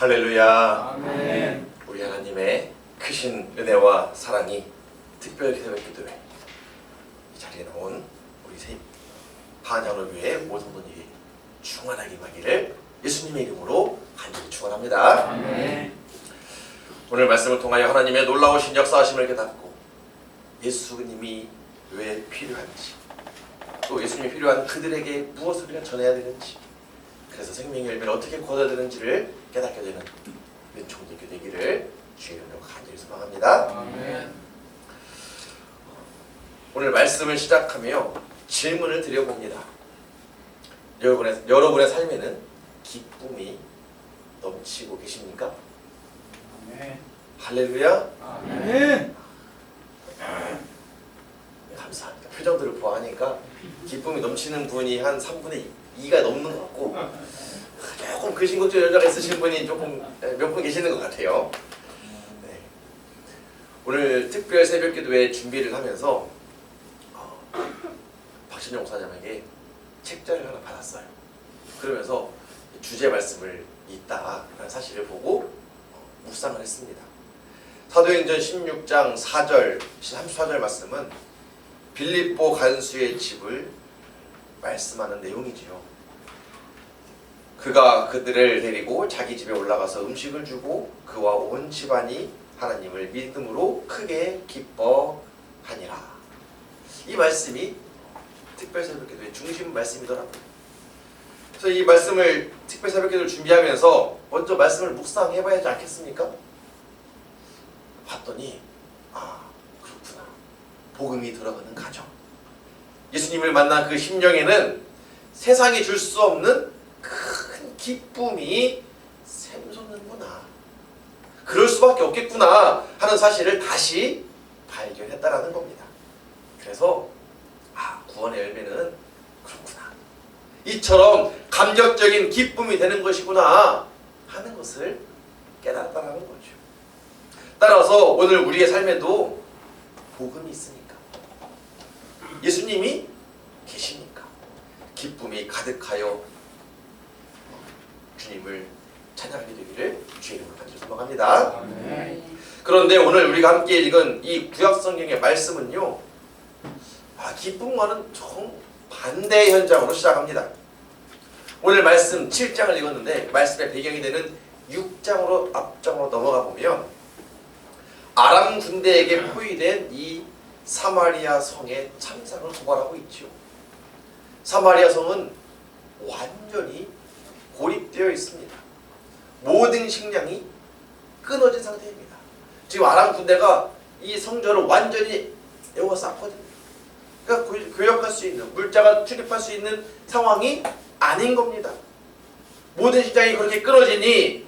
할렐루야. 아멘. 우리 하나님의 크신 은혜와 사랑이 특별히 새벽기도회 이 자리에 나온 우리 반향로교회 모든 분이 충만하게 임하기를 예수님의 이름으로 간절히 축원합니다. 아멘. 오늘 말씀을 통하여 하나님의 놀라우신 역사하심을 깨닫고 예수님이 왜 필요한지, 또 예수님이 필요한 그들에게 무엇을 우리가 전해야 되는지, 그래서 생명의 열매를 어떻게 거둬야 되는지를 깨닫게 되는 은총되게 되기를 주의 이름으로 간절히 소망합니다. 아멘. 오늘 말씀을 시작하며 질문을 드려봅니다. 여러분의 삶에는 기쁨이 넘치고 계십니까? 아멘. 할렐루야. 아멘. 감사합니다. 표정들을 보아하니까 기쁨이 넘치는 분이 한 3분의 2가 넘는 것 같고, 조금 근심걱정 연자가 있으신 분이 조금 몇 분 계시는 것 같아요. 네. 오늘 특별 새벽기도회 준비를 하면서 박신영 목사님에게 책자를 하나 받았어요. 그러면서 주제 말씀을 있다라는 사실을 보고 묵상을 했습니다. 사도행전 16장 4절, 34절 말씀은 빌립보 간수의 집을 말씀하는 내용이지요. 그가 그들을 데리고 자기 집에 올라가서 음식을 주고 그와 온 집안이 하나님을 믿음으로 크게 기뻐하니라. 이 말씀이 특별 새벽기도의 중심 말씀이더라고요. 그래서 이 말씀을 특별 새벽기도를 준비하면서 먼저 말씀을 묵상해봐야 하지 않겠습니까? 봤더니 그렇구나. 복음이 들어가는 가정. 예수님을 만난 그 심령에는 세상이 줄 수 없는 큰 기쁨이 샘솟는구나. 그럴 수밖에 없겠구나 하는 사실을 다시 발견했다라는 겁니다. 그래서 구원의 열매는 그렇구나. 이처럼 감격적인 기쁨이 되는 것이구나 하는 것을 깨달았다는 거죠. 따라서 오늘 우리의 삶에도 복음이 있으니까, 예수님이 계시니까 기쁨이 가득하여 주님을 찬양하게 되기를 주의 이름으로 간절히 소망합니다. 아멘. 그런데 오늘 우리가 함께 읽은 이 구약성경의 말씀은요, 기쁨과는 정반대의 현장으로 시작합니다. 오늘 말씀 7장을 읽었는데 말씀의 배경이 되는 6장으로 앞장으로 넘어가 보면 아람 군대에게 포위된 이 사마리아 성의 참상을 고발하고 있죠. 사마리아 성은 완전히 고립되어 있습니다. 모든 식량이 끊어진 상태입니다. 지금 아람 군대가 이 성전을 완전히 에워쌌거든요. 그러니까 교역할 수 있는, 물자가 출입할 수 있는 상황이 아닌 겁니다. 모든 식량이 그렇게 끊어지니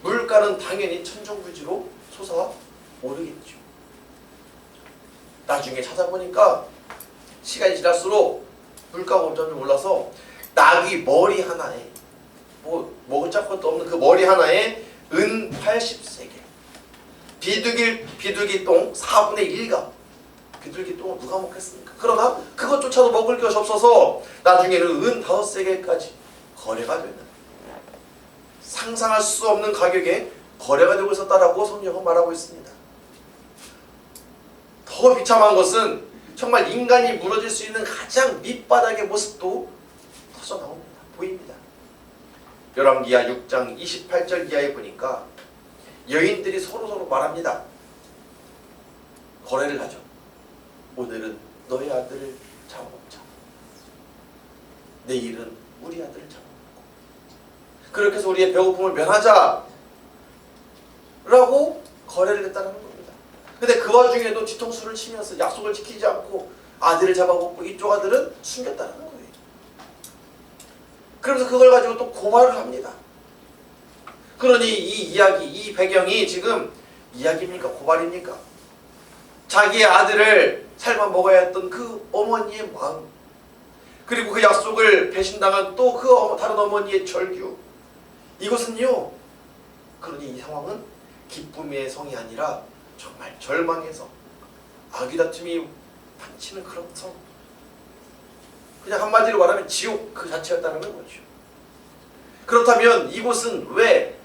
물가는 당연히 천정부지로 솟아오르겠죠. 나중에 찾아보니까 시간이 지날수록 물가가 점점 올라서 나귀 머리 하나에 먹을 것도 없는 그 머리 하나에 은 80세겔, 비둘기 똥 4분의 1가, 비둘기 똥을 누가 먹겠습니까? 그러나 그것조차도 먹을 것이 없어서 나중에는 은 5세겔까지 거래가 되는, 상상할 수 없는 가격에 거래가 되고 있었다라고 성경은 말하고 있습니다. 더 비참한 것은 정말 인간이 무너질 수 있는 가장 밑바닥의 모습도 터져 나옵니다. 보입니다. 열왕기하 6장 28절 이하에 보니까 여인들이 서로 말합니다. 거래를 하죠. 오늘은 너의 아들을 잡아먹자. 내일은 우리 아들을 잡아먹고, 그렇게 해서 우리의 배고픔을 면하자 라고 거래를 했다는 겁니다. 근데 그 와중에도 뒤통수를 치면서 약속을 지키지 않고 아들을 잡아먹고 이쪽 아들은 숨겼다는 거예요. 그러면서 그걸 가지고 또 고발을 합니다. 그러니 이 이야기, 이 배경이 지금 이야기입니까? 고발입니까? 자기의 아들을 삶아 먹어야 했던 그 어머니의 마음, 그리고 그 약속을 배신당한 또 그 다른 어머니의 절규, 이것은요, 그러니 이 상황은 기쁨의 성이 아니라 정말 절망에서 아귀다툼이 판치는 그런 성, 그냥 한마디로 말하면 지옥 그 자체였다는 거죠. 그렇다면 이곳은 왜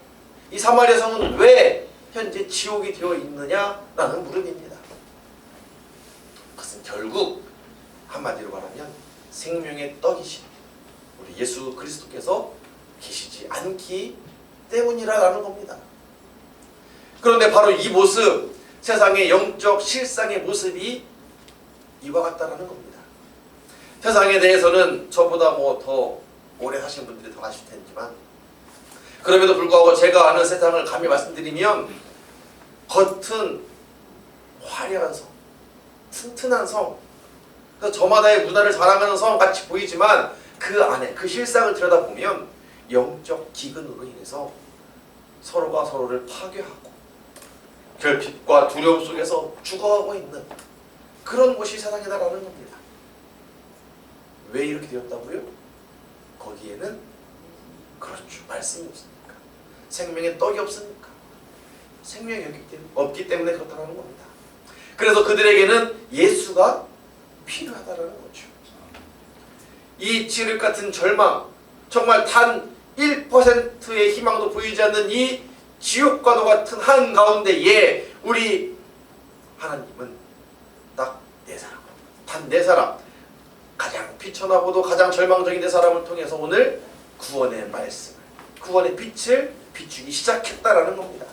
이 사마리아 성은 왜 현재 지옥이 되어 있느냐라는 물음입니다. 그것은 결국 한마디로 말하면 생명의 떡이신 우리 예수 그리스도께서 계시지 않기 때문이라는 겁니다. 그런데 바로 이 모습, 세상의 영적 실상의 모습이 이와 같다라는 겁니다. 세상에 대해서는 저보다 더 오래 사신 분들이 더 아실 텐지만, 그럼에도 불구하고 제가 아는 세상을 감히 말씀드리면, 겉은 화려한 성, 튼튼한 성, 그래서 저마다의 문화를 자랑하는 성 같이 보이지만 그 안에 그 실상을 들여다보면 영적 기근으로 인해서 서로가 서로를 파괴하고 결핍과 두려움 속에서 죽어가고 있는 그런 곳이 세상이다라는 겁니다. 왜 이렇게 되었다고요? 거기에는 그렇죠, 말씀이 없으니까, 생명의 떡이 없으니까, 생명이 없기 때문에 그렇다는 겁니다. 그래서 그들에게는 예수가 필요하다는 거죠. 이 지륵 같은 절망, 정말 단 1%의 희망도 보이지 않는 이 지옥과도 같은 한가운데에 우리 하나님은 딱 4사람, 단 4사람, 가장 비천하고도 가장 절망적인 4사람을 통해서 오늘 구원의 말씀을, 구원의 빛을 비추기 시작했다라는 겁니다.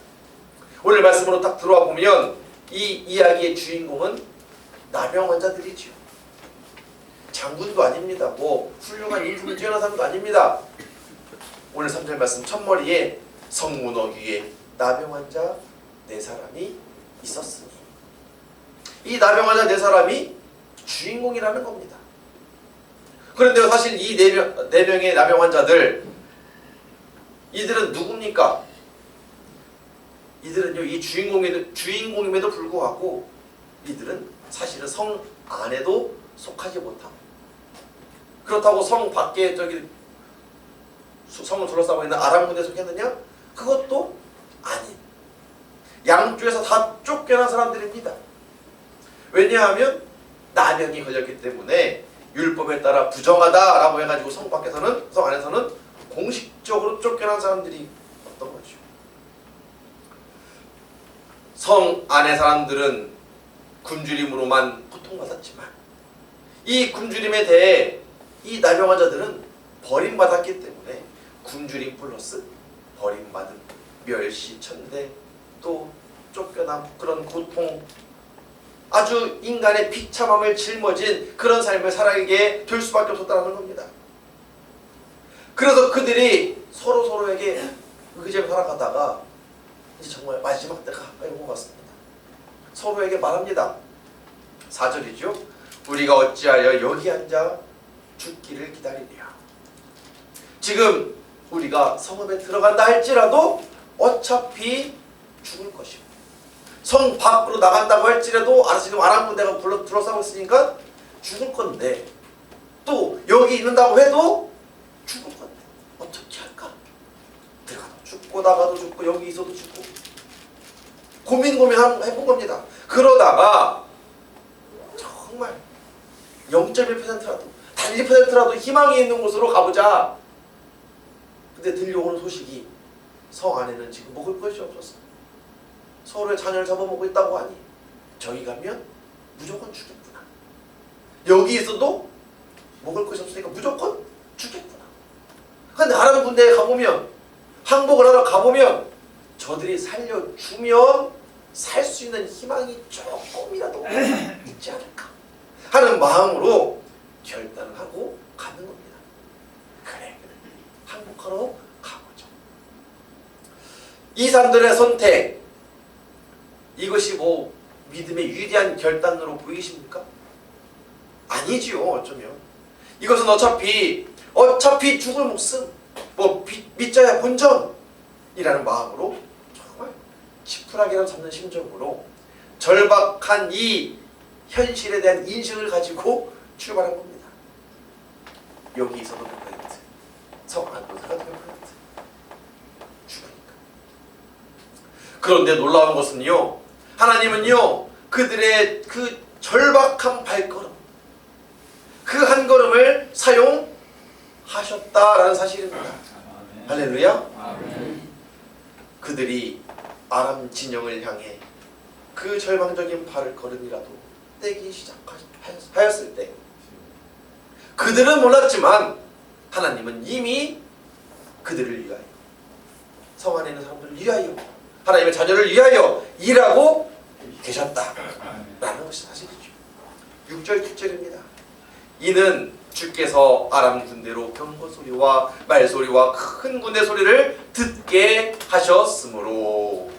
오늘 말씀으로 딱 들어와 보면 이 이야기의 주인공은 나병 환자들이지요. 장군도 아닙니다. 훌륭한 인품이 뛰어난 사람도 아닙니다. 오늘 3절 말씀 첫머리에 성문허 위에 나병 환자 4사람이 있었으니, 이 나병 환자 4사람이 주인공이라는 겁니다. 그런데 사실 이 4명의 나병 환자들, 이들은 누굽니까? 이들은요, 이 주인공임에도 불구하고 이들은 사실은 성 안에도 속하지 못합니다. 그렇다고 성 밖에 성을 둘러싸고 있는 아람군에 속했느냐? 그것도 아닌, 양쪽에서 다 쫓겨난 사람들입니다. 왜냐하면 나병이 걸렸기 때문에 율법에 따라 부정하다라고 해가지고 성 밖에서는, 성 안에서는 공식적으로 쫓겨난 사람들이 어떤 거죠. 성 안의 사람들은 굶주림으로만 고통받았지만 이 굶주림에 대해 이 나병 환자들은 버림받았기 때문에 굶주림 플러스 버림받은 멸시, 천대, 또 쫓겨남, 그런 고통, 아주 인간의 비참함을 짊어진 그런 삶을 살아가게 될 수밖에 없었다는 겁니다. 그래서 그들이 서로에게 의지하고 살아가다가 이제 정말 마지막 때가 가까이 온 것 같습니다. 서로에게 말합니다. 4절이죠. 우리가 어찌하여 여기 앉아 죽기를 기다리랴. 지금 우리가 성읍에 들어간다 할지라도 어차피 죽을 것이고, 성 밖으로 나간다고 할지라도 지금 아람군대가 둘러싸고 있으니까 죽을 건데, 또 여기 있는다고 해도 죽을 건데 어떻게 할까? 들어가도 죽고 나가도 죽고 여기 있어도 죽고 고민해본 겁니다. 그러다가 정말 0.1%라도 단 1%라도 희망이 있는 곳으로 가보자. 근데 들려오는 소식이 성 안에는 지금 먹을 것이 없었어. 서로의 자녀를 잡아먹고 있다고 하니 저기 가면 무조건 죽겠구나. 여기 있어도 먹을 것이 없으니까 무조건 죽겠구나. 근데 아람 군대에 가보면, 항복을 하러 가보면 저들이 살려주면 살 수 있는 희망이 조금이라도 있지 않을까 하는 마음으로 결단을 하고 가는 겁니다. 그래, 항복하러 가보죠. 이 사람들의 선택, 이것이 믿음의 위대한 결단으로 보이십니까? 아니지요. 어쩌면 이것은 어차피 죽을 목숨, 믿자야 본전이라는 마음으로 정말 지푸라기를 잡는 심정으로 절박한 이 현실에 대한 인식을 가지고 출발한 겁니다. 여기 있어도 100%, 성 안으로 들어가도 100%, 죽으니까. 그런데 놀라운 것은요, 하나님은요, 그들의 그 절박한 발걸음, 그 한 걸음을 사용하셨다라는 사실입니다. 아멘. 할렐루야. 아멘. 그들이 아람 진영을 향해 그 절망적인 발을 걸음이라도 떼기 시작하였을 때 그들은 몰랐지만 하나님은 이미 그들을 위하여, 성 안에 있는 사람들을 위하여, 하나님의 자녀를 위하여 일하고 계셨다라는 것이 사실이죠. 6절 7절입니다. 이는 주께서 아람 군대로 경고 소리와 말소리와 큰 군대 소리를 듣게 하셨으므로,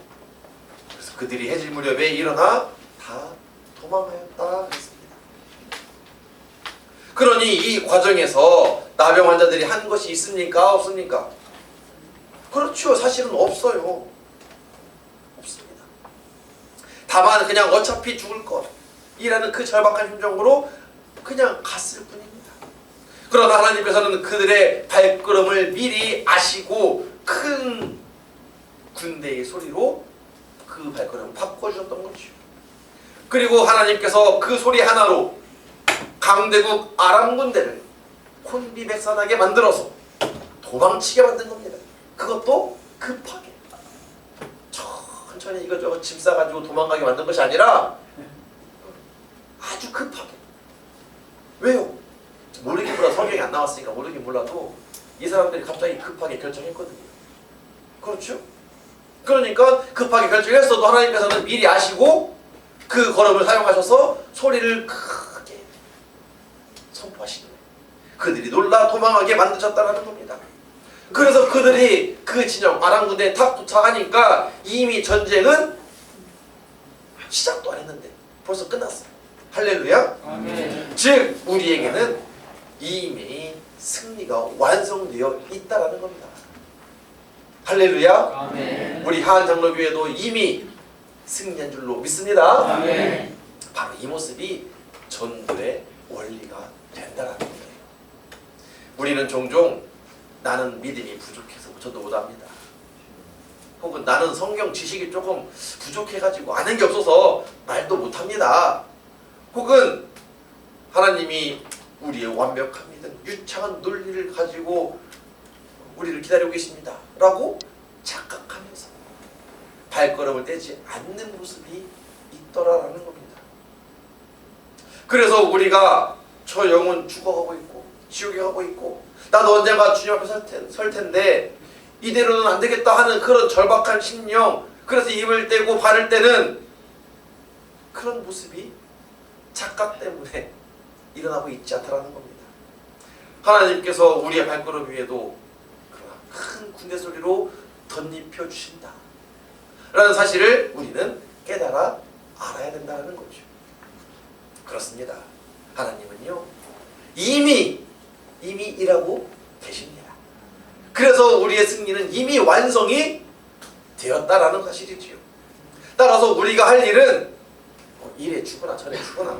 그래서 그들이 해질 무렵에 일어나 다 도망하였다 그랬습니다. 그러니 이 과정에서 나병 환자들이 한 것이 있습니까? 없습니까? 그렇죠. 사실은 없어요. 없습니다. 다만 그냥 어차피 죽을 것이라는 그 절박한 심정으로 그냥 갔을 뿐입니다. 그러나 하나님께서는 그들의 발걸음을 미리 아시고 큰 군대의 소리로 그 발걸음을 바꿔주셨던 거죠. 그리고 하나님께서 그 소리 하나로 강대국 아람 군대를 혼비백산하게 만들어서 도망치게 만든 겁니다. 그것도 급하게, 천천히 이것저것 짐 싸가지고 도망가게 만든 것이 아니라 아주 급하게. 왜요? 모르긴 몰라. 성경이 안 나왔으니까 모르긴 몰라도 이 사람들이 갑자기 급하게 결정했거든요. 그렇죠? 그러니까 급하게 결정했어도 하나님께서는 미리 아시고 그 걸음을 사용하셔서 소리를 크게 선포하시는 거예요. 그들이 놀라 도망하게 만드셨다는 겁니다. 그래서 그들이 그 진영 아람 군대에 탁 도착하니까 이미 전쟁은 시작도 안 했는데 벌써 끝났어요. 할렐루야. 아멘. 즉 우리에게는 이미 승리가 완성되어 있다라는 겁니다. 할렐루야. 아멘. 우리 하안 장로교회도 이미 승리한 줄로 믿습니다. 아멘. 바로 이 모습이 전도의 원리가 된다는 거예요. 우리는 종종 나는 믿음이 부족해서 전도 못합니다. 혹은 나는 성경 지식이 조금 부족해가지고 아는 게 없어서 말도 못합니다. 혹은 하나님이 우리의 완벽한 믿음, 유창한 논리를 가지고 우리를 기다리고 계십니다 라고 착각하면서 발걸음을 떼지 않는 모습이 있더라라는 겁니다. 그래서 우리가 저 영혼 죽어가고 있고 지옥에 가고 있고 나도 언젠가 주님 앞에 설 텐데 이대로는 안 되겠다 하는 그런 절박한 심령, 그래서 입을 떼고 발을 떼는 그런 모습이 착각 때문에 일어나고 있지 않다라는 겁니다. 하나님께서 우리의 발걸음 위에도 큰 군대 소리로 덧입혀 주신다 라는 사실을 우리는 깨달아 알아야 된다는 거죠. 그렇습니다. 하나님은요 이미 일하고 계십니다. 그래서 우리의 승리는 이미 완성이 되었다라는 사실이지요. 따라서 우리가 할 일은 이래 주거나 저래 주거나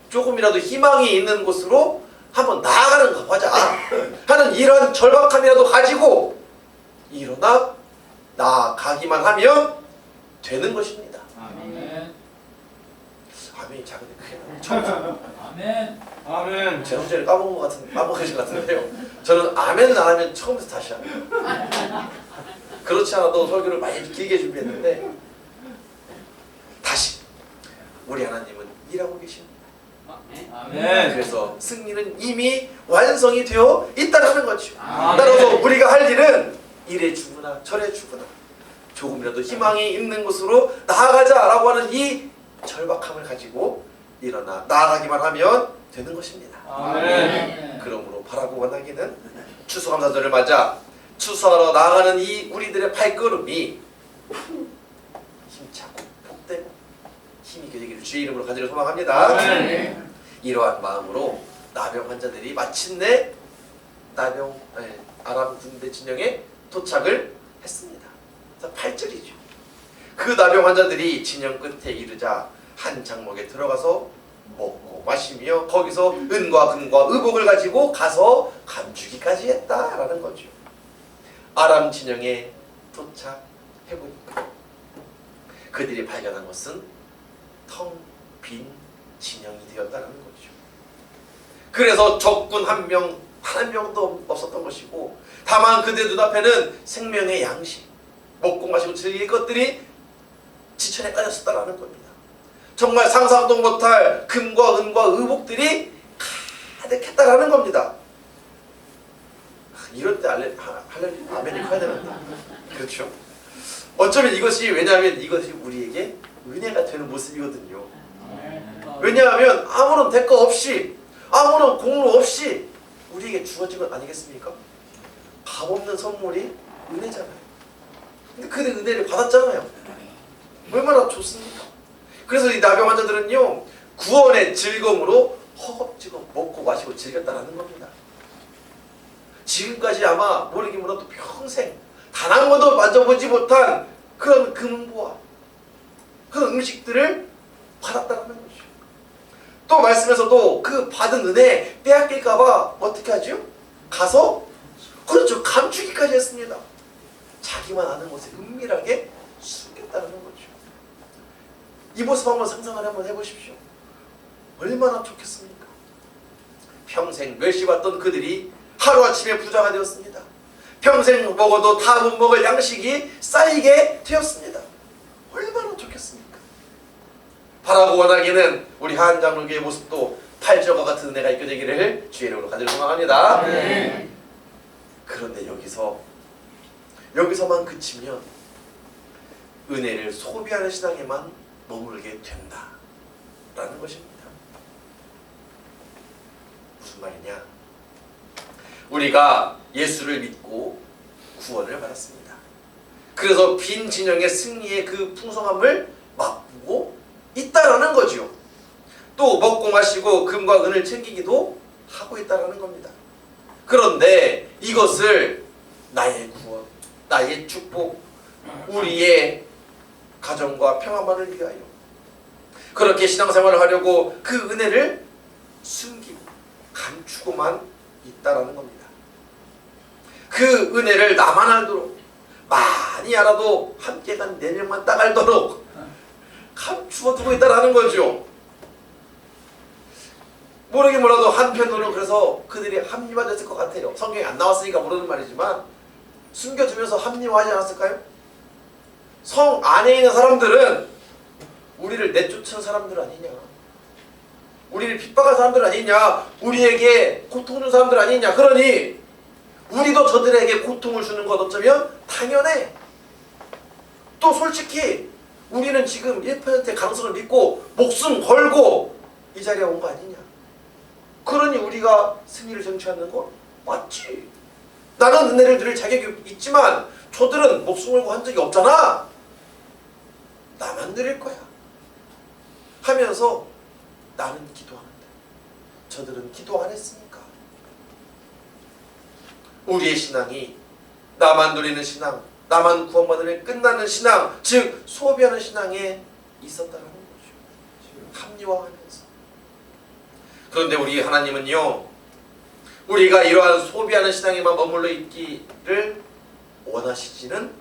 조금이라도 희망이 있는 곳으로 한번 나아가는 거 보자 하는 이런 절박함이라도 가지고 일어나 나아가기만 하면 되는 것입니다. 아멘. 아멘이 작은데 크게 나와요. 처음 아멘. 아멘. 제 성질을 까먹은 것 같은데요. 저는 아멘을 안 하면 처음부터 다시 합니다. 그렇지 않아도 설교를 많이 길게 준비했는데 다시 우리 하나님은 일하고 계십니다. 아멘. 그래서 승리는 이미 완성이 되어 있다는 거죠. 아멘. 따라서 우리가 할 일은 이래 주구나 저래 주구나 조금이라도 희망이 있는 곳으로 나아가자라고 하는 이 절박함을 가지고 일어나 나아가기만 하면 되는 것입니다. 아멘. 그러므로 바라고 원하기는 추수감사절을 맞아 추수하러 나아가는 이 우리들의 발걸음이 힘차고 복되고 힘이 되기를 주의 이름으로 가지를 소망합니다. 아멘. 이러한 마음으로 나병 환자들이 마침내 아람 군대 진영에 도착을 했습니다. 8절이죠. 그 나병 환자들이 진영 끝에 이르자 한 장막에 들어가서 먹고 마시며 거기서 은과 금과 의복을 가지고 가서 감추기까지 했다라는 거죠. 아람 진영에 도착해보니까 그들이 발견한 것은 텅 빈 진영이 되었다는 거죠. 그래서 적군 한 명도 없었던 것이고 다만 그들 눈앞에는 생명의 양식, 먹고 마시고 즐길 것들이 지천에 깔렸었다라는 겁니다. 정말 상상도 못할 금과 은과 의복들이 가득했다라는 겁니다. 이럴 때 할렐루야 아멘이 커야 되는데, 그렇죠? 어쩌면 이것이, 왜냐하면 이것이 우리에게 은혜가 되는 모습이거든요. 왜냐하면 아무런 대가 없이, 아무런 공로 없이 우리에게 주어진 것 아니겠습니까? 값없는 선물이 은혜잖아요. 근데 그 은혜를 받았잖아요. 얼마나 좋습니까? 그래서 이 나병 환자들은요, 구원의 즐거움으로 허겁지겁 먹고 마시고 즐겼다라는 겁니다. 지금까지 아마 모르긴 몰라도 평생 단 한 번도 만져보지 못한 그런 금보와 그런 음식들을 받았다는 것이죠. 또 말씀에서도 그 받은 은혜 빼앗길까봐 어떻게 하죠? 가서, 그렇죠, 감추기까지 했습니다. 자기만 아는 곳에 은밀하게 숨겼다는 거죠. 이 모습 한번 상상을 한번 해보십시오. 얼마나 좋겠습니까? 평생 멸시받던 그들이 하루아침에 부자가 되었습니다. 평생 먹어도 다 못 먹을 양식이 쌓이게 되었습니다. 얼마나 좋겠습니까? 바라고 원하기는 우리 한장로교의 모습도 팔절과 같은 은혜가 있게 되기를 주의 이름으로 간절히 소망합니다. 네. 그런데 여기서만 그치면 은혜를 소비하는 신앙에만 머물게 된다라는 것입니다. 무슨 말이냐? 우리가 예수를 믿고 구원을 받았습니다. 그래서 빈 진영의 승리의 그 풍성함을 맛보고 있다라는 거지요. 또 먹고 마시고 금과 은을 챙기기도 하고 있다라는 겁니다. 그런데 이것을 나의 구원, 나의 축복, 우리의 가정과 평안만을 위하여 그렇게 신앙생활을 하려고 그 은혜를 숨기고 감추고만 있다라는 겁니다. 그 은혜를 나만 알도록, 많이 알아도 함께 간 4명만 딱 알도록 감추어 두고 있다라는 거죠. 모르긴 몰라도 한편으로는 그래서 그들이 합리화됐을 것 같아요. 성경에 안 나왔으니까 모르는 말이지만 숨겨두면서 합리화하지 않았을까요? 성 안에 있는 사람들은 우리를 내쫓은 사람들 아니냐, 우리를 핍박한 사람들 아니냐, 우리에게 고통 준 사람들 아니냐, 그러니 우리도 저들에게 고통을 주는 것 어쩌면 당연해. 또 솔직히 우리는 지금 1%의 가능성을 믿고 목숨 걸고 이 자리에 온 거 아니냐, 그러니 우리가 승리를 쟁취하는 거 맞지. 나는 은혜를 드릴 자격이 있지만 저들은 목숨 걸고 한 적이 없잖아, 나만 드릴 거야 하면서 나는 기도하는데 저들은 기도 안 했으니까. 우리의 신앙이 나만 누리는 신앙, 나만 구원받으면 끝나는 신앙, 즉 소비하는 신앙에 있었다는 거죠. 합리화하면서. 그런데 우리 하나님은요, 우리가 이러한 소비하는 신앙에만 머물러 있기를 원하시지는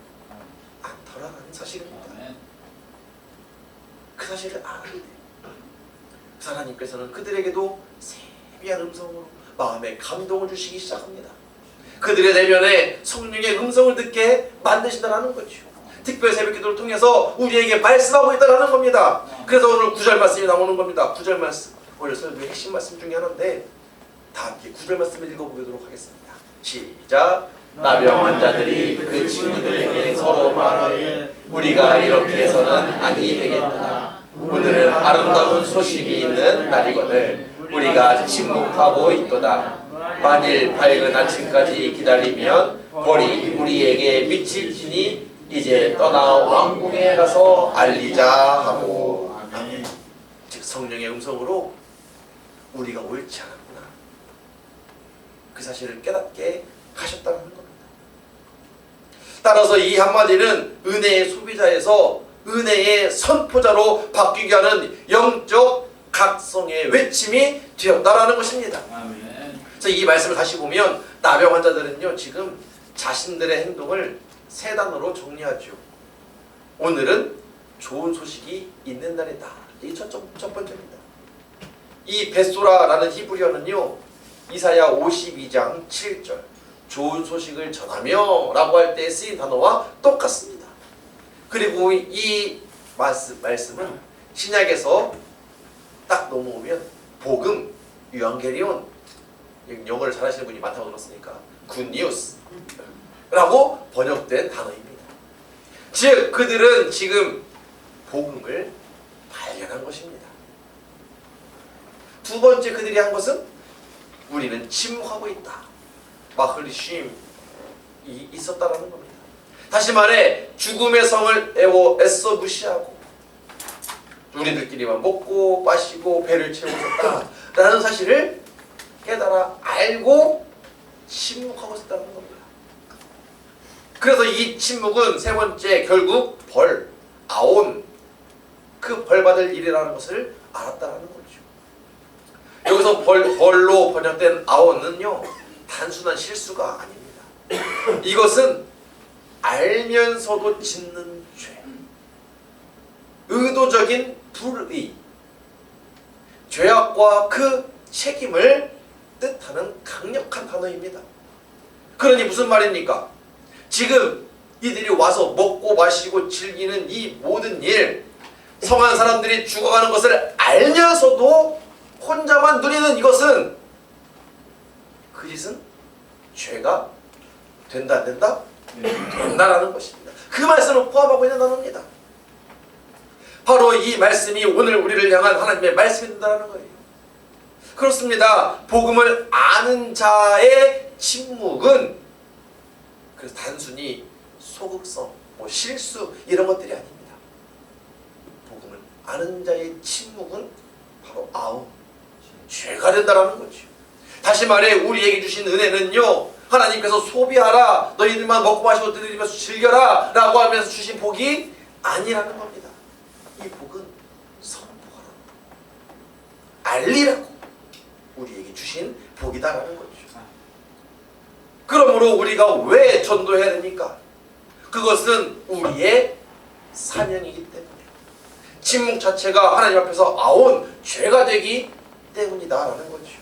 않더라는 사실입니다. 그 사실을 아는데 하나님께서는 그들에게도 세미한 음성으로 마음에 감동을 주시기 시작합니다. 그들의 내면에 성령의 음성을 듣게 만드신다는 거죠. 특별 새벽 기도를 통해서 우리에게 말씀하고 있다는 겁니다. 그래서 오늘 9절 말씀이 나오는 겁니다. 9절 말씀, 오늘 설교의 핵심 말씀 중에 하나인데 다 함께 9절 말씀을 읽어보도록 하겠습니다. 시작. 나병 환자들이 그 친구들에게 서로 말하되 우리가 이렇게 해서는 아니 되겠다. 오늘은 아름다운 소식이 있는 날이거늘 우리가 침묵하고 있도다. 만일 밝은 아침까지 기다리면 벌이 우리에게 빛이 지니 이제 떠나 왕궁에 가서 알리자 하고. 아멘. 즉 성령의 음성으로 우리가 옳지 않았구나, 그 사실을 깨닫게 하셨다는 겁니다. 따라서 이 한마디는 은혜의 소비자에서 은혜의 선포자로 바뀌게 하는 영적 각성의 외침이 되었다라는 것입니다. 아멘. 그래서 이 말씀을 다시 보면 나병 환자들은요, 지금 자신들의 행동을 세 단어로 정리하죠. 오늘은 좋은 소식이 있는 날이다. 이게 첫 번째입니다. 이 베소라라는 히브리어는요, 이사야 52장 7절 좋은 소식을 전하며 라고 할 때 쓰인 단어와 똑같습니다. 그리고 이 말씀은 신약에서 딱 넘어오면 복음, 유앙게리온, 영어를 잘하시는 분이 많다고 들었으니까 굿뉴스라고 번역된 단어입니다. 즉 그들은 지금 복음을 발견한 것입니다. 두 번째 그들이 한 것은 우리는 침묵하고 있다. 마흘리쉼이 있었다라는 겁니다. 다시 말해 죽음의 성을 애써 무시하고 우리들끼리만 먹고 마시고 배를 채우었다라는 사실을 깨달아 알고 침묵하고 있었다는 겁니다. 그래서 이 침묵은 세 번째 결국 아온, 그 벌받을 일이라는 것을 알았다는 거죠. 여기서 벌로 번역된 아온은요 단순한 실수가 아닙니다. 이것은 알면서도 짓는 죄, 의도적인 불의, 죄악과 그 책임을 뜻하는 강력한 단어입니다. 그러니 무슨 말입니까? 지금 이들이 와서 먹고 마시고 즐기는 이 모든 일, 성한 사람들이 죽어가는 것을 알면서도 혼자만 누리는 이것은, 그 짓은 죄가 된다 안 된다? 된다라는 것입니다. 그 말씀을 포함하고 있는 단어입니다. 바로 이 말씀이 오늘 우리를 향한 하나님의 말씀이 된다는 거예요. 그렇습니다. 복음을 아는 자의 침묵은 그래서 단순히 소극성, 실수 이런 것들이 아닙니다. 복음을 아는 자의 침묵은 바로 아움, 죄가 된다라는 거죠. 다시 말해 우리에게 주신 은혜는요, 하나님께서 소비하라, 너희들만 먹고 마시고 너희들면서 즐겨라 라고 하면서 주신 복이 아니라는 겁니다. 이 복은 선포하라, 알리라고 우리에게 주신 복이다라는 거죠. 그러므로 우리가 왜 전도해야 됩니까? 그것은 우리의 사명이기 때문에, 침묵 자체가 하나님 앞에서 아온 죄가 되기 때문이다라는 거죠.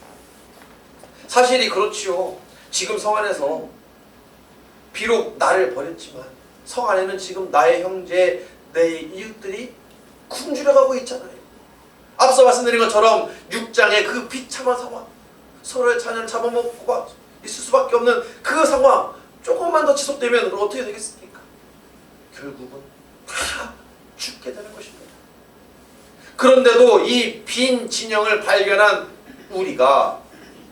사실이 그렇지요. 지금 성 안에서 비록 나를 버렸지만 성 안에는 지금 나의 형제, 내 이웃들이 굶주려가고 있잖아요. 앞서 말씀드린 것처럼 6장의 그 비참한 상황, 서로의 자녀를 잡아먹고 있을 수밖에 없는 그 상황, 조금만 더 지속되면 어떻게 되겠습니까? 결국은 다 죽게 되는 것입니다. 그런데도 이 빈 진영을 발견한 우리가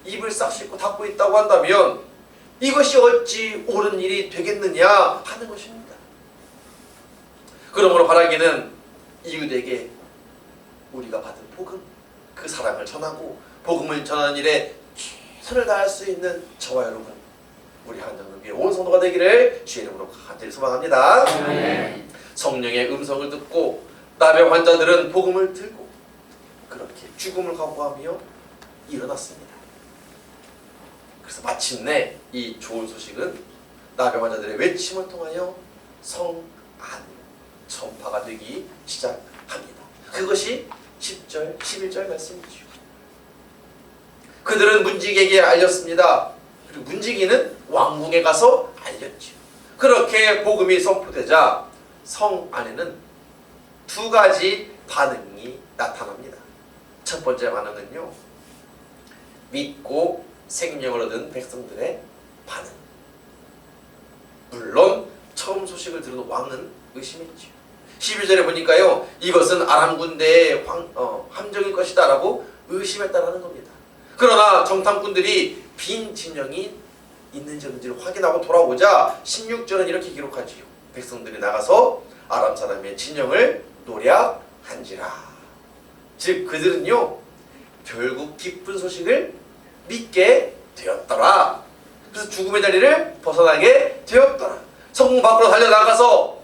입을 싹 씻고 닫고 있다고 한다면 이것이 어찌 옳은 일이 되겠느냐 하는 것입니다. 그러므로 바라기는 이웃에게 우리가 받은 복음, 그 사랑을 전하고 복음을 전하는 일에 최선을 다할 수 있는 저와 여러분, 우리 한정교회 온 성도가 되기를 주의 이름으로 간절히 소망합니다. 아멘. 성령의 음성을 듣고 나병 환자들은 복음을 들고 그렇게 죽음을 각오하며 일어났습니다. 그래서 마침내 이 좋은 소식은 나병 환자들의 외침을 통하여 성 안 전파가 되기 시작합니다. 그것이 10절, 11절 말씀이죠. 그들은 문지기에게 알렸습니다. 그리고 문지기는 왕궁에 가서 알렸죠. 그렇게 복음이 선포되자 성 안에는 두 가지 반응이 나타납니다. 첫 번째 반응은요, 믿고 생명을 얻은 백성들의 반응. 물론 처음 소식을 들은 왕은 의심했죠. 11절에 보니까요, 이것은 아람 군대의 함정일 것이다 라고 의심했다라는 겁니다. 그러나 정탐꾼들이 빈 진영이 있는지 없는지를 확인하고 돌아오자 16절은 이렇게 기록하지요. 백성들이 나가서 아람 사람의 진영을 노략한지라. 즉 그들은요 결국 기쁜 소식을 믿게 되었더라. 그래서 죽음의 자리를 벗어나게 되었더라. 성문 밖으로 달려나가서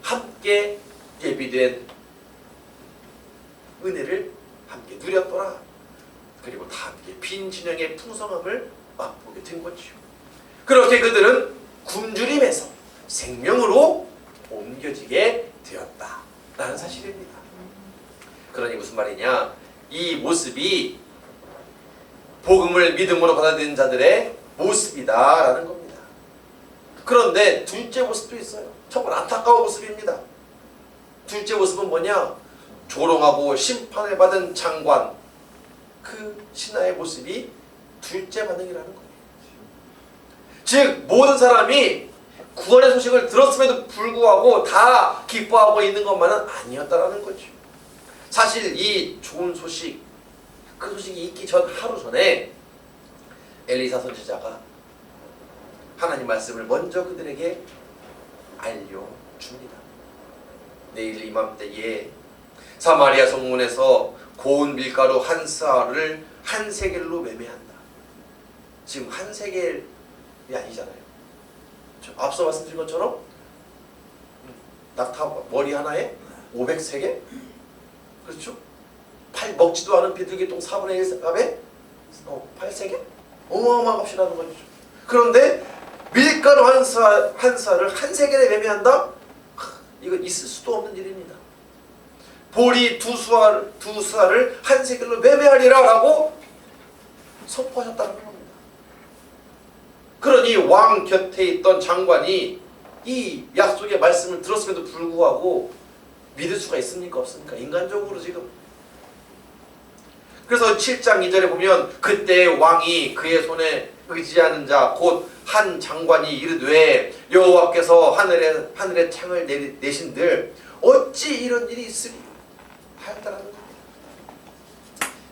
함께 예비된 은혜를 함께 누렸더라. 그리고 다 함께 빈 진영의 풍성함을 맛보게 된 거죠. 그렇게 그들은 굶주림에서 생명으로 옮겨지게 되었다라는 사실입니다. 그러니 무슨 말이냐, 이 모습이 복음을 믿음으로 받아들인 자들의 모습이다라는 겁니다. 그런데 둘째 모습도 있어요. 정말 안타까운 모습입니다. 둘째 모습은 뭐냐? 조롱하고 심판을 받은 장관, 그 신하의 모습이 둘째 반응이라는 거예요. 즉 모든 사람이 구원의 소식을 들었음에도 불구하고 다 기뻐하고 있는 것만은 아니었다라는 거죠. 사실 이 좋은 소식, 그 소식이 있기 전 하루 전에 엘리사 선지자가 하나님 말씀을 먼저 그들에게 알려줍니다. 내일 이맘때에 사마리아 성문에서 고운 밀가루 한 스아를 한 세겔로 매매한다. 지금 한 세겔이 아니잖아요. 앞서 말씀드린 것처럼 낙타 머리 하나에 500세겔? 그렇죠? 먹지도 않은 비둘기똥 4분의 1 값에 8세겔? 어마어마한 값이라는 거죠. 그런데 밀가루 한 스아를 한 세겔에 매매한다? 이거 있을 수도 없는 일입니다. 보리 두 스아를 한 세겔로 매매하리라 라고 선포하셨다는 겁니다. 그러니 왕 곁에 있던 장관이 이 약속의 말씀을 들었음에도 불구하고 믿을 수가 있습니까? 없습니까? 인간적으로 지금. 그래서 7장 2절에 보면 그때 왕이 그의 손에 의지하는 자 곧 한 장관이 이르되 여호와께서 하늘에 창을 내신들 어찌 이런 일이 있으리 하였다라는 겁니다.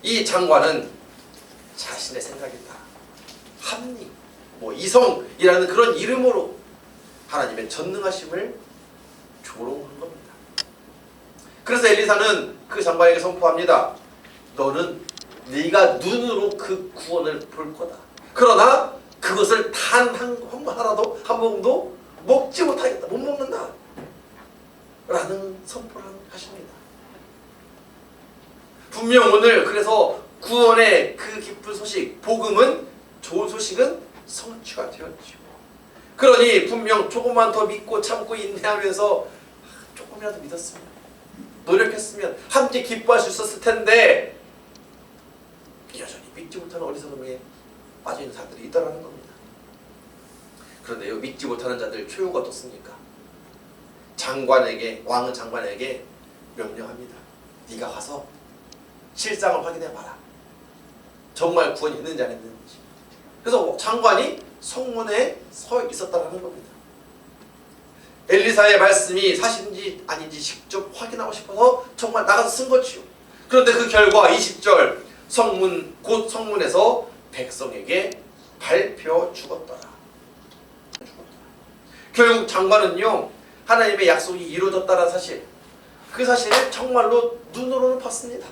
이 장관은 자신의 생각이다. 합리, 이성이라는 그런 이름으로 하나님의 전능하심을 조롱한 겁니다. 그래서 엘리사는 그 장관에게 선포합니다. 너는 네가 눈으로 그 구원을 볼 거다. 그러나 그것을 단 한 모금도 먹지 못하겠다. 못 먹는다. 라는 선포를 하십니다. 분명 오늘 그래서 구원의 그 기쁜 소식, 복음은 좋은 소식은 성취가 되었죠. 그러니 분명 조금만 더 믿고 참고 인내하면서 조금이라도 믿었으면, 노력했으면 함께 기뻐할 수 있었을 텐데 여전히 믿지 못하는 어리석음에 빠져있는 사람들이 있다는 겁니다. 그런데 믿지 못하는 자들 최후가 어떻습니까? 왕은 장관에게 명령합니다. 네가 가서 실상을 확인해봐라. 정말 구원이 있는지 안 있는지. 그래서 장관이 성문에 서 있었다는 겁니다. 엘리사의 말씀이 사실인지 아닌지 직접 확인하고 싶어서 정말 나가서 쓴 거지요. 그런데 그 결과 20절 곧 성문에서 백성에게 밟혀 죽었더라. 결국 장관은요 하나님의 약속이 이루어졌다는 사실, 그 사실을 정말로 눈으로는 봤습니다.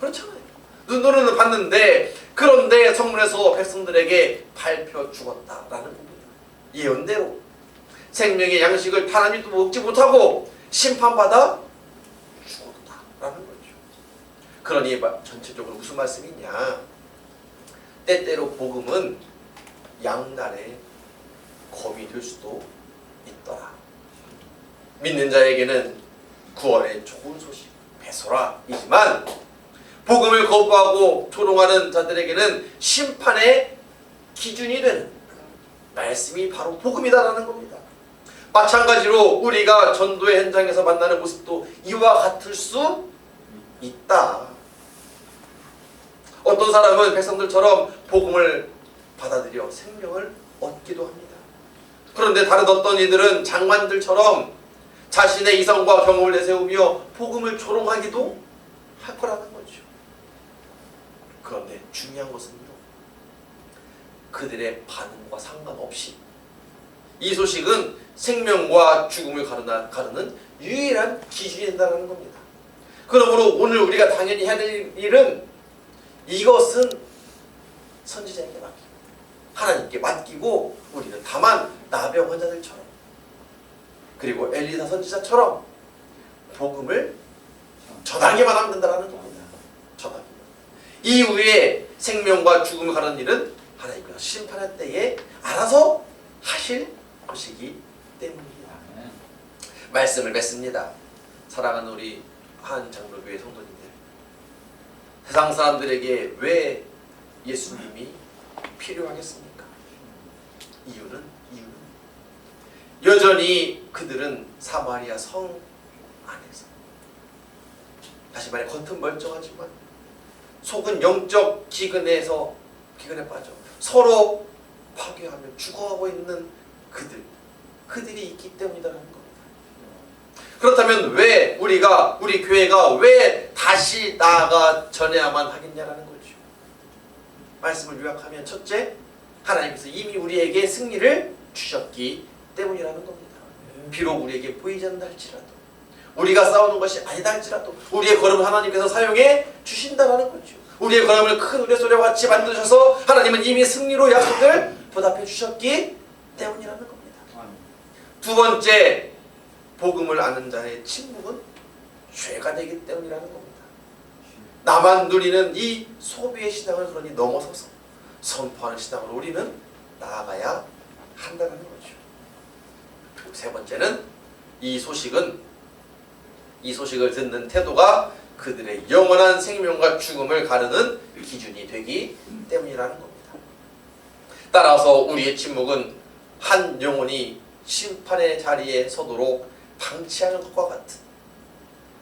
그렇잖아요. 눈으로는 봤는데 그런데 성문에서 백성들에게 밟혀 죽었다라는 겁니다. 예언대로 생명의 양식을 하나님도 먹지 못하고 심판받아 죽었다라는 거죠. 그러니 전체적으로 무슨 말씀이 있냐? 때때로 복음은 양날의 검이 될 수도 있더라. 믿는 자에게는 구원의 좋은 소식, 배설화이지만 복음을 거부하고 조롱하는 자들에게는 심판의 기준이 되는 말씀이 바로 복음이다라는 겁니다. 마찬가지로 우리가 전도의 현장에서 만나는 모습도 이와 같을 수 있다. 어떤 사람은 백성들처럼 복음을 받아들여 생명을 얻기도 합니다. 그런데 다른 어떤 이들은 장관들처럼 자신의 이성과 경험을 내세우며 복음을 조롱하기도 할 거라는 거죠. 그런데 중요한 것은요, 그들의 반응과 상관없이 이 소식은 생명과 죽음을 가르는 유일한 기준이 된다는 겁니다. 그러므로 오늘 우리가 당연히 해야 될 일은 이것은 선지자에게 맡기고 하나님께 맡기고 우리는 다만 나병 환자들처럼 그리고 엘리사 선지자처럼 복음을 전하기만 하면 된다는 겁니다. 전하기만. 이후에 생명과 죽음을 가르는 일은 하나님께서 심판할 때에 알아서 하실 것이기 때문입니다. 말씀을 맺습니다. 사랑하는 우리 한장로교회 성도님들, 세상 사람들에게 왜 예수님이 필요하겠습니까? 이유는 여전히 그들은 사마리아 성 안에서. 다시 말해 겉은 멀쩡하지만 속은 영적 기근에 빠져 서로 파괴하며 죽어가고 있는 그들이 있기 때문이라는 겁니다. 그렇다면 왜 우리 교회가 왜 다시 나아가 전해야만 하겠냐라는 거죠. 말씀을 요약하면 첫째, 하나님께서 이미 우리에게 승리를 주셨기 때문이라는 겁니다. 비록 우리에게 보이지 않는다 할지라도, 우리가 싸우는 것이 아니다 할지라도 우리의 걸음을 하나님께서 사용해 주신다는 거죠. 우리의 걸음을 큰 우레소리와 같이 만드셔서 하나님은 이미 승리로 약속을 보답해 주셨기 때문이라는 겁니다. 두 번째, 복음을 아는 자의 침묵은 죄가 되기 때문이라는 겁니다. 나만 누리는 이 소비의 신앙을 그러니 넘어서서 선포하는 신앙으로 우리는 나아가야 한다는 거죠. 그리고 세 번째는 이 소식을 듣는 태도가 그들의 영원한 생명과 죽음을 가르는 기준이 되기 때문이라는 겁니다. 따라서 우리의 침묵은 한 영혼이 심판의 자리에 서도록 방치하는 것과 같은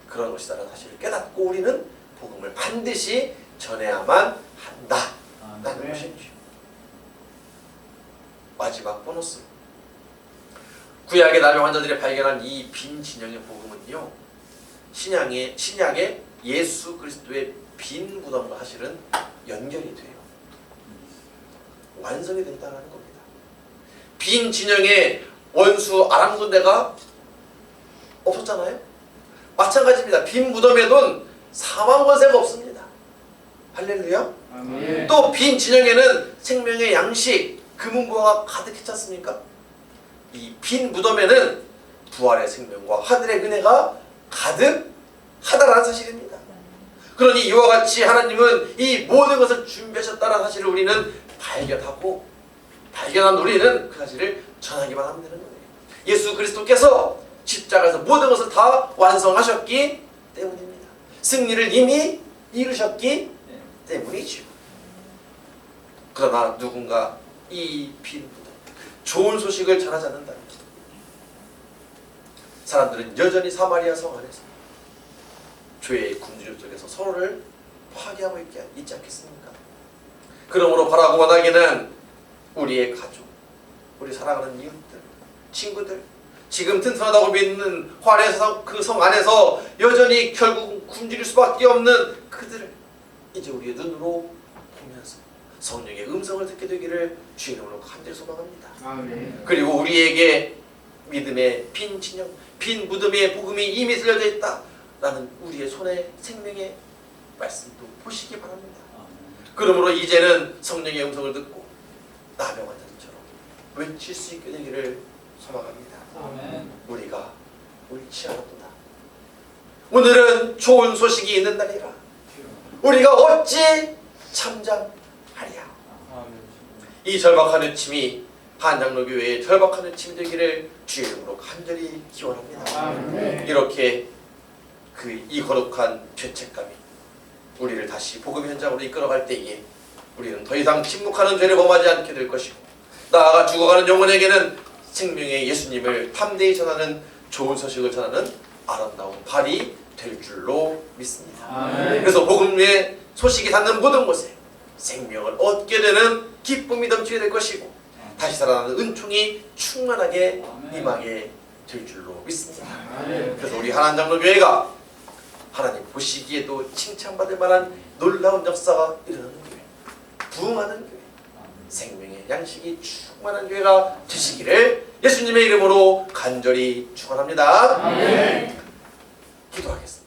그런 것이라는 사실을 깨닫고 우리는 복음을 반드시 전해야만 한다라는 것이죠. 마지막 보너스, 구약의 나병 환자들이 발견한 이 빈 진영의 복음은요, 신약의 예수 그리스도의 빈 무덤과 사실은 연결이 돼요. 완성이 된다는 겁니다. 빈 진영의 원수 아람 군대가 없었잖아요. 마찬가지입니다. 빈 무덤에는 사망 권세가 없습니다. 할렐루야. 또 빈 진영에는 생명의 양식, 금은보화가 가득했지 않습니까? 이 빈 무덤에는 부활의 생명과 하늘의 은혜가 가득하다라는 사실입니다. 그러니 이와 같이 하나님은 이 모든 것을 준비하셨다는 사실을 우리는 발견한 우리는 그 사실을 전하기만 하면 되는 거예요. 예수 그리스도께서 십자가에서 모든 것을 다 완성하셨기 때문입니다. 승리를 이미 이루셨기 때문이죠. 그러나 누군가 이 빈 무덤, 좋은 소식을 전하지 않는다면 사람들은 여전히 사마리아 성 안에서 죄의 굶주림 속에서 서로를 파괴하고 있지 않겠습니까? 그러므로 바라고 원하기는 우리의 가족, 우리 사랑하는 이웃들, 친구들, 지금 튼튼하다고 믿는 화려의 그 성 안에서 여전히 결국 굶주릴 수밖에 없는 그들을 이제 우리의 눈으로 보면서 성령의 음성을 듣게 되기를 주의 이름으로 간절히 소망합니다. 아멘. 그리고 우리에게 믿음의 빈 진영, 빈 무덤의 복음이 이미 들려져 있다라는 우리의 손에 생명의 말씀도 보시기 바랍니다. 그러므로 이제는 성령의 음성을 듣고 나병 환자들처럼 외칠 수 있게 되기를 소망합니다. 아멘. 우리가 옳지 않았구나. 오늘은 좋은 소식이 있는 날이라 우리가 어찌 참잠하랴. 이 절박한 외침이 한장로교회의 절박한 외침이 되기를 주의 이름으로 간절히 기원합니다. 아멘. 이렇게 이 거룩한 죄책감이 우리를 다시 복음 현장으로 이끌어갈 때에 우리는 더 이상 침묵하는 죄를 범하지 않게 될 것이고, 나아가 죽어가는 영혼에게는 생명의 예수님을 담대히 전하는 좋은 소식을 전하는 아름다운 발이 될 줄로 믿습니다. 아멘. 그래서 복음의 소식이 닿는 모든 곳에 생명을 얻게 되는 기쁨이 넘치게 될 것이고, 다시 살아나는 은총이 충만하게 임하게 될 줄로 믿습니다. 그래서 우리 한안장로교회가 하나님 보시기에도 칭찬받을 만한 놀라운 역사가 일어나는 교회, 부흥하는 교회, 생명의 양식이 충만한 교회가 되시기를 예수님의 이름으로 간절히 축원합니다. 기도하겠습니다.